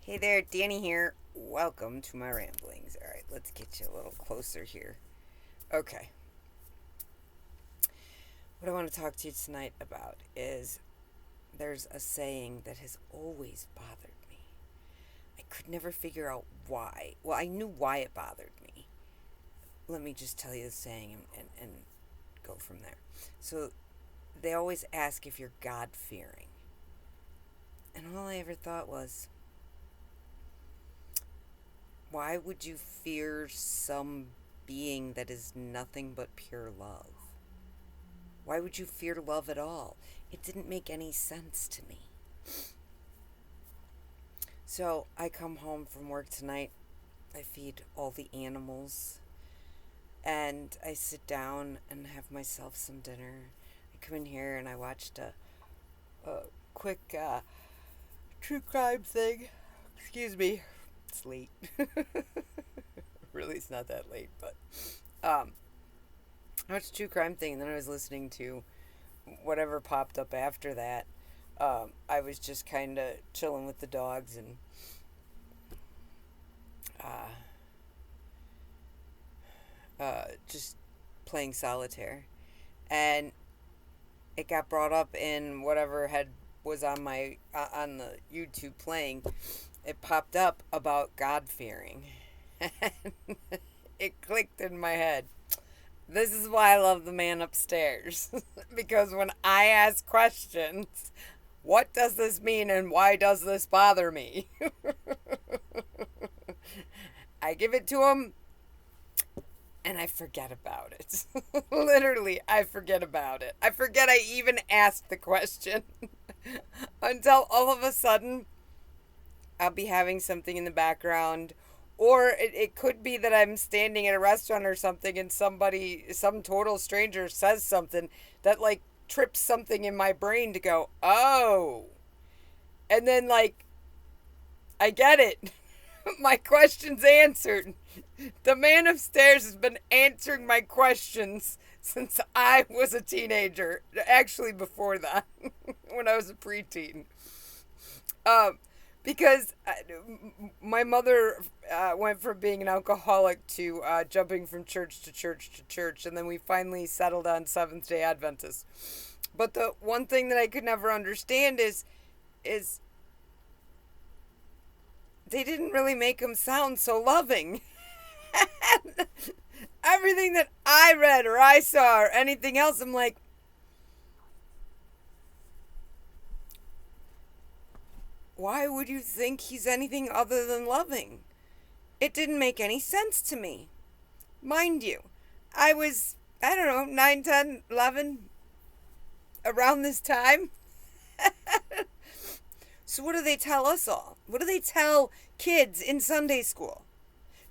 Hey there, Danny here. Welcome to my ramblings. All right, let's get you a little closer here. Okay, what I want to talk to you tonight about is there's a saying that has always bothered me. I could never figure out why. Well, I knew why it bothered me. Let me just tell you the saying and go from there. So, they always ask if you're God fearing. And all I ever thought was, why would you fear some being that is nothing but pure love? Why would you fear love at all? It didn't make any sense to me. So I come home from work tonight. I feed all the animals. And I sit down and have myself some dinner. I come in here and I watched a quick true crime thing. Excuse me. It's late. Really, it's not that late, but I watched a true crime thing, and then I was listening to whatever popped up after that. I was just kind of chilling with the dogs and uh, just playing solitaire, and it got brought up in whatever had was on my on the YouTube playing. It popped up about God fearing. It clicked in my head. This is why I love the man upstairs. Because when I ask questions, what does this mean and why does this bother me? I give it to him and I forget about it. Literally, I forget about it. I forget I even asked the question until all of a sudden I'll be having something in the background. Or it could be that I'm standing at a restaurant or something and some total stranger says something that like trips something in my brain to go, oh. And then like, I get it. My question's answered. The man upstairs has been answering my questions since I was a teenager. Actually, before that, when I was a preteen. Um, because my mother went from being an alcoholic to jumping from church to church to church, and then we finally settled on Seventh Day Adventist. But the one thing that I could never understand is they didn't really make him sound so loving. Everything that I read or I saw or anything else, I'm like, why would you think he's anything other than loving? It didn't make any sense to me. Mind you, I was, I don't know, 9, 10, 11, around this time. So what do they tell us all? What do they tell kids in Sunday school?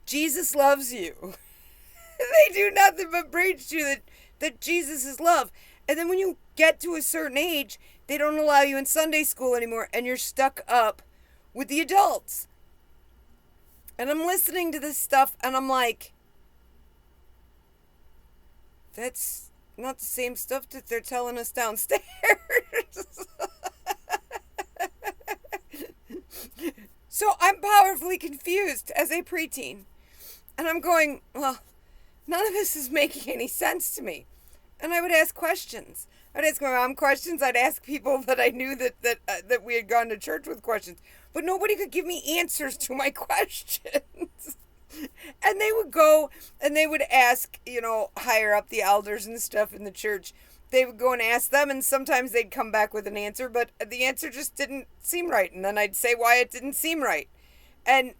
Jesus loves you. They do nothing but preach to you that Jesus is love. And then when you get to a certain age, they don't allow you in Sunday school anymore, and you're stuck up with the adults. And I'm listening to this stuff, and I'm like, that's not the same stuff that they're telling us downstairs. So I'm powerfully confused as a preteen. And I'm going, well, none of this is making any sense to me. And I would ask questions. I'd ask my mom questions. I'd ask people that I knew that we had gone to church with questions. But nobody could give me answers to my questions. And they would go and they would ask, higher up the elders and stuff in the church. They would go and ask them, and sometimes they'd come back with an answer, but the answer just didn't seem right. And then I'd say why it didn't seem right. And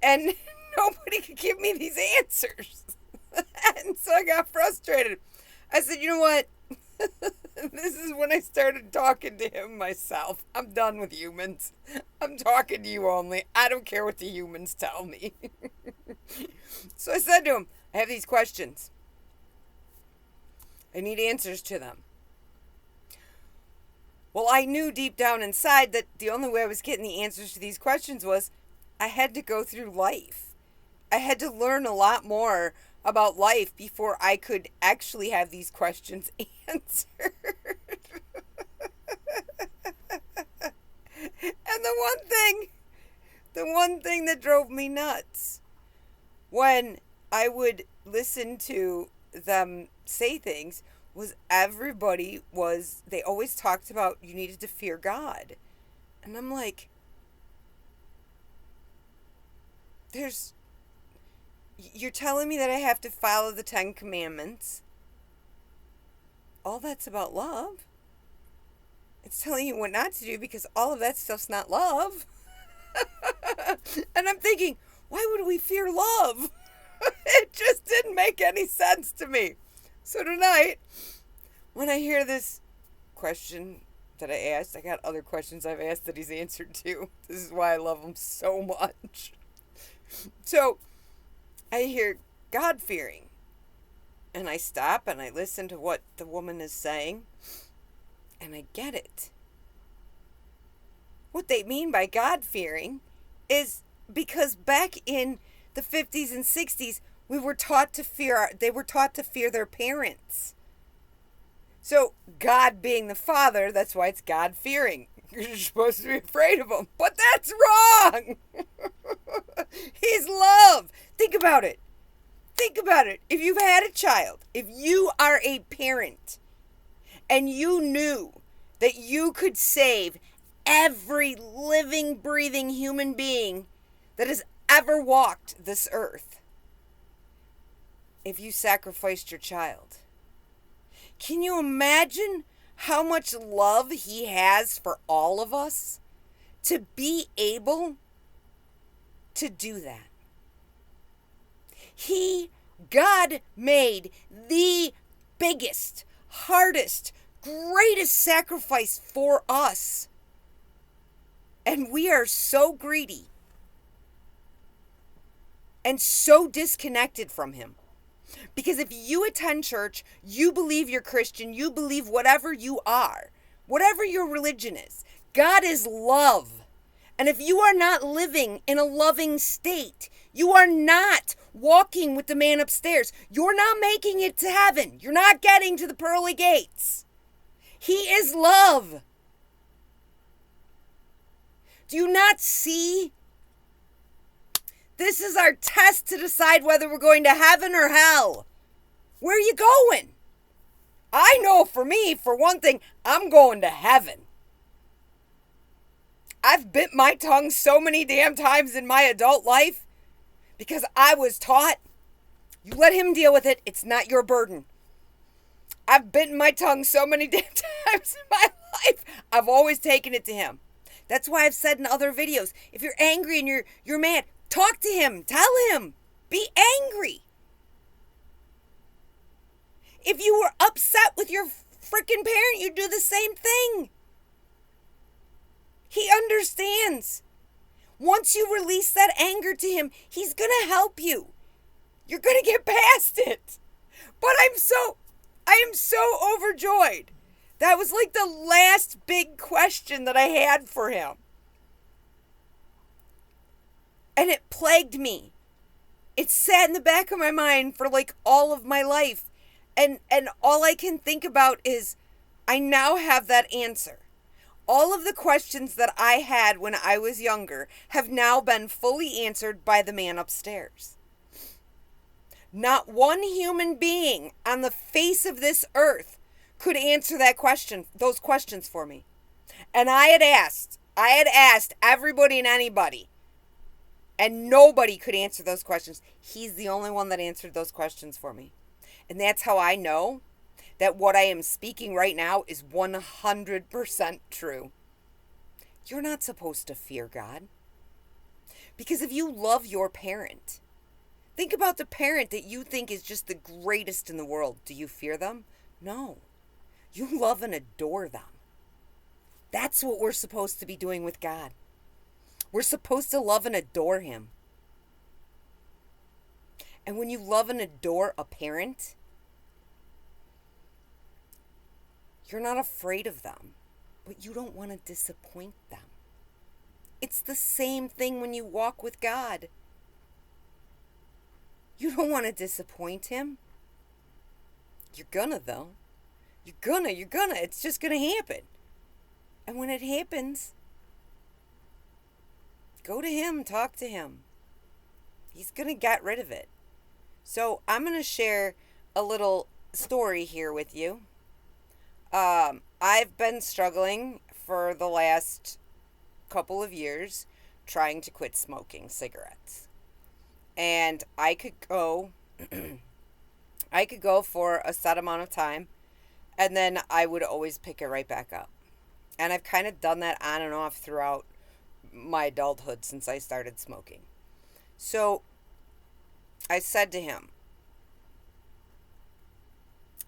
nobody could give me these answers. And so I got frustrated. I said, you know what? This is when I started talking to him myself. I'm done with humans. I'm talking to you only. I don't care what the humans tell me. So I said to him, I have these questions. I need answers to them. Well, I knew deep down inside that the only way I was getting the answers to these questions was I had to go through life. I had to learn a lot more about life before I could actually have these questions answered. And the one thing The one thing that drove me nuts when I would listen to them say things was they always talked about you needed to fear God. And I'm like, you're telling me that I have to follow the 10 Commandments. All that's about love. It's telling you what not to do because all of that stuff's not love. And I'm thinking, why would we fear love? It just didn't make any sense to me. So tonight, when I hear this question that I asked, I got other questions I've asked that he's answered too. This is why I love him so much. So I hear God-fearing. And I stop and I listen to what the woman is saying. And I get it. What they mean by God-fearing is because back in the 50s and 60s, they were taught to fear their parents. So God being the father, that's why it's God-fearing. You're supposed to be afraid of him. But that's wrong. He's love. Think about it. Think about it. If you've had a child, if you are a parent, and you knew that you could save every living, breathing human being that has ever walked this earth, if you sacrificed your child, can you imagine how much love he has for all of us to be able to do that? God made the biggest, hardest, greatest sacrifice for us. And we are so greedy and so disconnected from him. Because if you attend church, you believe you're Christian, you believe whatever you are, whatever your religion is, God is love. And if you are not living in a loving state, you are not walking with the man upstairs. You're not making it to heaven. You're not getting to the pearly gates. He is love. Do you not see? This is our test to decide whether we're going to heaven or hell. Where are you going? I know for me, for one thing, I'm going to heaven. I've bit my tongue so many damn times in my adult life because I was taught, you let him deal with it, it's not your burden. I've bitten my tongue so many damn times in my life, I've always taken it to him. That's why I've said in other videos, if you're angry and you're mad, talk to him, tell him, be angry. If you were upset with your freaking parent, you do the same thing. He understands. Once you release that anger to him, he's going to help you. You're going to get past it. But I am so overjoyed. That was like the last big question that I had for him. And it plagued me. It sat in the back of my mind for like all of my life. And all I can think about is I now have that answer. All of the questions that I had when I was younger have now been fully answered by the man upstairs. Not one human being on the face of this earth could answer those questions for me. And I had asked everybody and anybody, and nobody could answer those questions. He's the only one that answered those questions for me. And that's how I know that what I am speaking right now is 100% true. You're not supposed to fear God. Because if you love your parent, think about the parent that you think is just the greatest in the world. Do you fear them? No. You love and adore them. That's what we're supposed to be doing with God. We're supposed to love and adore him. And when you love and adore a parent, you're not afraid of them, but you don't want to disappoint them. It's the same thing when you walk with God. You don't want to disappoint him. You're gonna, though. You're gonna. It's just gonna happen. And when it happens, Go to him, talk to him. He's going to get rid of it. So I'm going to share a little story here with you. I've been struggling for the last couple of years trying to quit smoking cigarettes. And I could go for a set amount of time, and then I would always pick it right back up. And I've kind of done that on and off throughout my adulthood since I started smoking. So I said to him,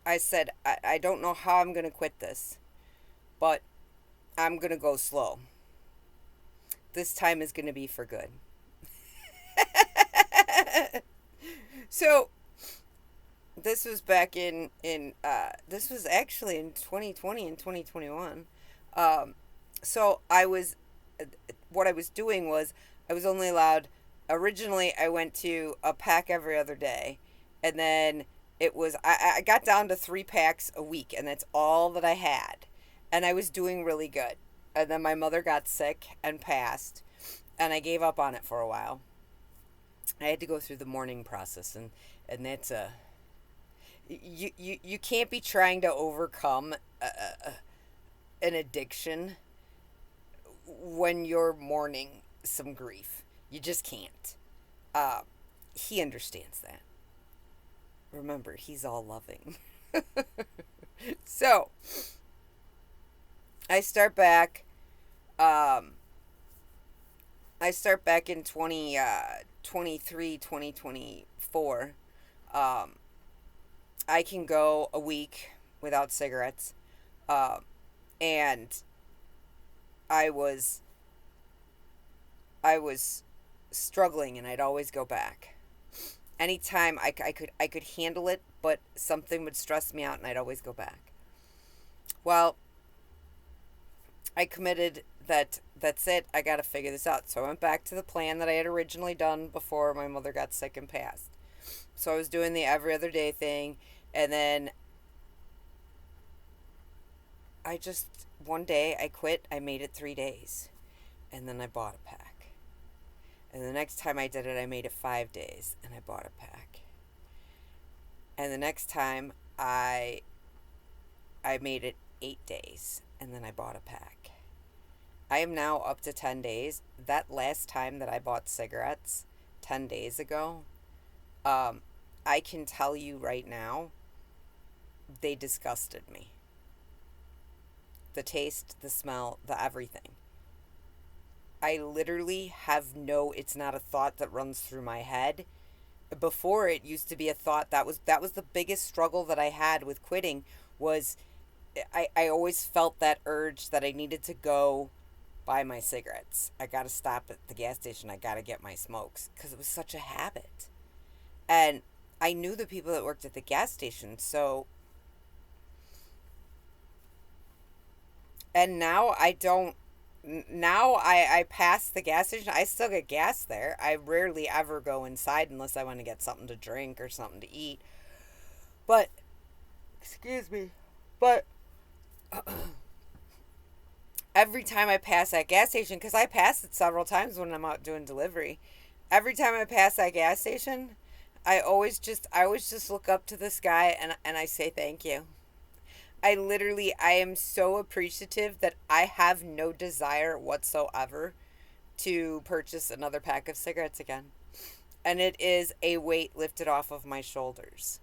I don't know how I'm going to quit this, but I'm going to go slow. This time is going to be for good. So this was back this was actually in 2020 and 2021. So what I was doing was I was only allowed, originally I went to a pack every other day, and then I got down to 3 packs a week, and that's all that I had. And I was doing really good. And then my mother got sick and passed, and I gave up on it for a while. I had to go through the mourning process, and that's you can't be trying to overcome an addiction when you're mourning some grief. You just can't. He understands that. Remember, he's all loving. So I start back in 2023, 2024. I can go a week without cigarettes. And I was struggling, and I'd always go back. Anytime I could handle it, but something would stress me out, and I'd always go back. Well, I committed that's it. I got to figure this out. So I went back to the plan that I had originally done before my mother got sick and passed. So I was doing the every other day thing, and then one day I quit. I made it 3 days, and then I bought a pack. And the next time I did it, I made it 5 days, and I bought a pack. And the next time I made it 8 days, and then I bought a pack. I am now up to 10 days. That last time that I bought cigarettes 10 days ago, I can tell you right now, they disgusted me. The taste, the smell, the everything. I literally have it's not a thought that runs through my head. Before, it used to be a thought. That was the biggest struggle that I had with quitting, was I always felt that urge that I needed to go buy my cigarettes. I got to stop at the gas station. I got to get my smokes, because it was such a habit. And I knew the people that worked at the gas station, so... And now I don't... Now I pass the gas station. I still get gas there. I rarely ever go inside unless I want to get something to drink or something to eat. But... Excuse me. But... Every time I pass that gas station, because I pass it several times when I'm out doing delivery, every time I pass that gas station, I always just look up to the sky and I say thank you. I am so appreciative that I have no desire whatsoever to purchase another pack of cigarettes again. And it is a weight lifted off of my shoulders.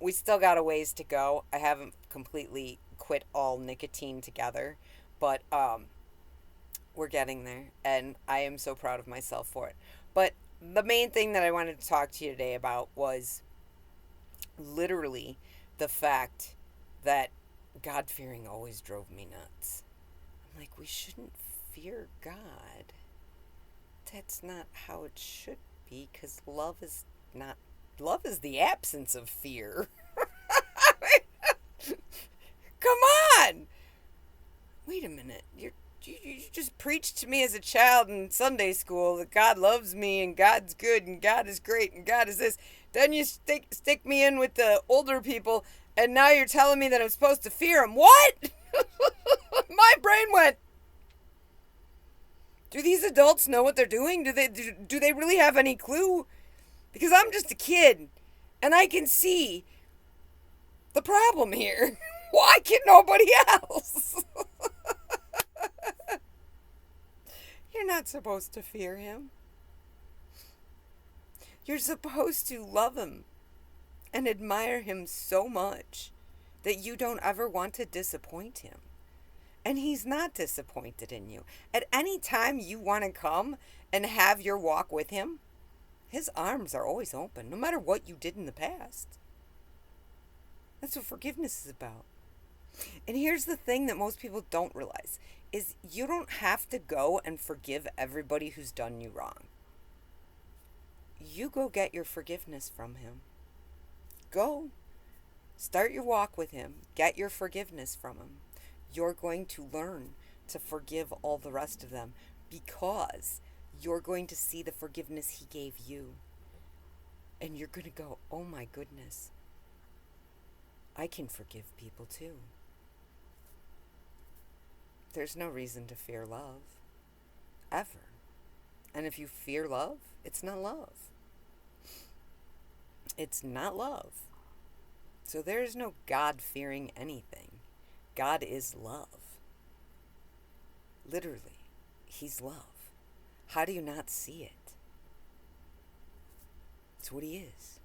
We still got a ways to go. I haven't completely quit all nicotine together. But we're getting there, and I am so proud of myself for it. But the main thing that I wanted to talk to you today about was literally the fact that God-fearing always drove me nuts. I'm like, we shouldn't fear God. That's not how it should be, because love is the absence of fear. Come on! Wait a minute, you just preached to me as a child in Sunday school that God loves me and God's good and God is great and God is this. Then you stick me in with the older people, and now you're telling me that I'm supposed to fear him. What? My brain went. Do these adults know what they're doing? Do they really have any clue? Because I'm just a kid, and I can see the problem here. Why can nobody else? You're not supposed to fear him. You're supposed to love him and admire him so much that you don't ever want to disappoint him. And he's not disappointed in you. At any time you want to come and have your walk with him, his arms are always open, no matter what you did in the past. That's what forgiveness is about. And here's the thing that most people don't realize is you don't have to go and forgive everybody who's done you wrong. You go get your forgiveness from him. Go. Start your walk with him. Get your forgiveness from him. You're going to learn to forgive all the rest of them because you're going to see the forgiveness he gave you. And you're going to go, oh my goodness, I can forgive people too. There's no reason to fear love. Ever. And if you fear love, it's not love. It's not love. So there is no God-fearing anything. God is love. Literally, he's love. How do you not see it? It's what he is.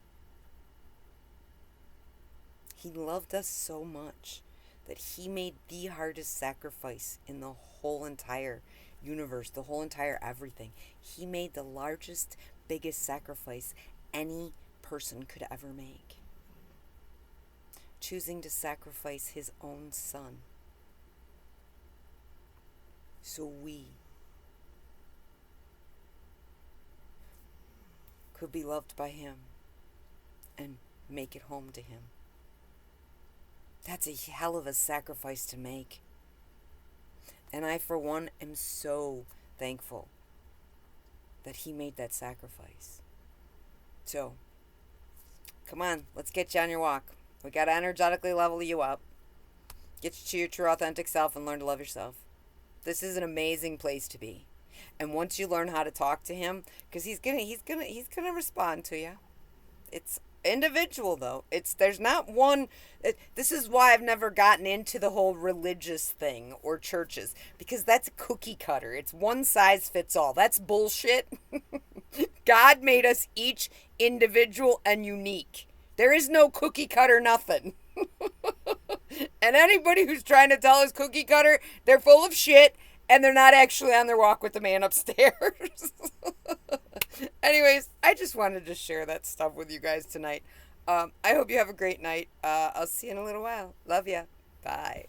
He loved us so much that he made the hardest sacrifice in the whole entire universe, the whole entire everything. He made the largest, biggest sacrifice any person could ever make. Choosing to sacrifice his own son so we could be loved by him and make it home to him. That's a hell of a sacrifice to make. And I, for one, am so thankful that he made that sacrifice. So, come on, let's get you on your walk. We got to energetically level you up. Get you to your true authentic self and learn to love yourself. This is an amazing place to be. And once you learn how to talk to him, because he's gonna respond to you. It's individual though. There's not one. This is why I've never gotten into the whole religious thing or churches, because that's a cookie cutter. It's one size fits all. That's bullshit. God made us each individual and unique. There is no cookie cutter nothing. And anybody who's trying to tell us cookie cutter, they're full of shit and they're not actually on their walk with the man upstairs. Anyways, I just wanted to share that stuff with you guys tonight. I hope you have a great night. I'll see you in a little while. Love ya. Bye.